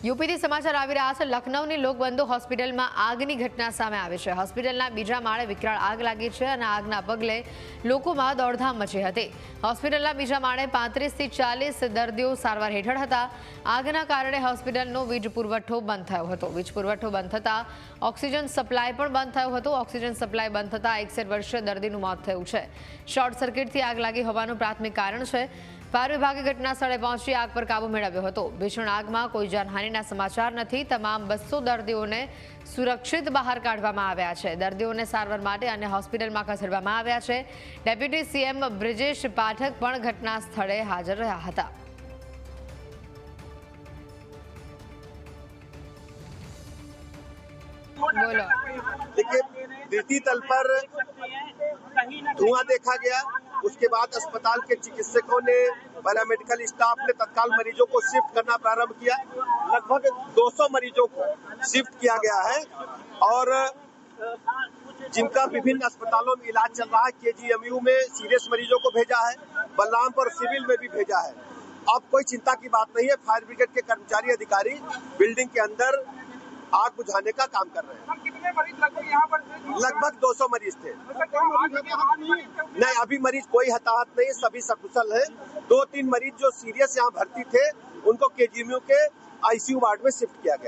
યુપીથી સમાચાર આવી રહ્યા છે। લખનૌની લોકબંધુ હોસ્પિટલમાં આગની ઘટના સામે આવી છે। હોસ્પિટલના બીજા માળે વિકરાળ આગ લાગી છે અને આગના પગલે લોકોમાં દોડધામ મચી હતી। હોસ્પિટલના બીજા માળે 35 થી 40 દર્દીઓ સારવાર હેઠળ હતા। આગના કારણે હોસ્પિટલનો વીજ પુરવઠો બંધ થયો હતો। વીજ પુરવઠો બંધ થતા ઓક્સિજન સપ્લાય પણ બંધ થયો હતો। ઓક્સિજન સપ્લાય બંધ થતા 61 વર્ષીય દર્દીનું મોત થયું છે। શોર્ટ સર્કિટથી આગ લાગી હોવાનું પ્રાથમિક કારણ છે। ફાયર વિભાગે ઘટના સ્થળે પહોંચી આગ પર કાબુ મેળવ્યો હતો। ભીષણ આગમાં કોઈ જાનહાનિના સમાચાર નથી। તમામ 200 દર્દીઓને સુરક્ષિત બહાર કાઢવામાં આવ્યા છે। દર્દીઓને સારવાર માટે અન્ય હોસ્પિટલમાં ખસેડવામાં આવ્યા છે। ડેપ્યુટી સીએમ બ્રિજેશ પાઠક પણ ઘટના સ્થળે હાજર રહ્યા હતા। बोलो। देखिए, द्वितीय तल पर धुआं देखा गया। उसके बाद अस्पताल के चिकित्सकों ने, पैरामेडिकल स्टाफ ने तत्काल मरीजों को शिफ्ट करना प्रारंभ किया। लगभग 200 मरीजों को शिफ्ट किया गया है और जिनका विभिन्न अस्पतालों में इलाज चल रहा है। केजीएमयू में सीरियस मरीजों को भेजा है, बलरामपुर सिविल में भी भेजा है। अब कोई चिंता की बात नहीं है। फायर ब्रिगेड के कर्मचारी अधिकारी बिल्डिंग के अंदर आग बुझाने का काम कर रहे हैं। कितने मरीज लगभग यहाँ पर थे? लगभग 200 मरीज थे। नहीं, अभी मरीज कोई हताहत नहीं, सभी सकुशल है। 2-3 मरीज जो सीरियस यहाँ भर्ती थे उनको केजीएमयू के आईसीयू वार्ड में शिफ्ट किया गया।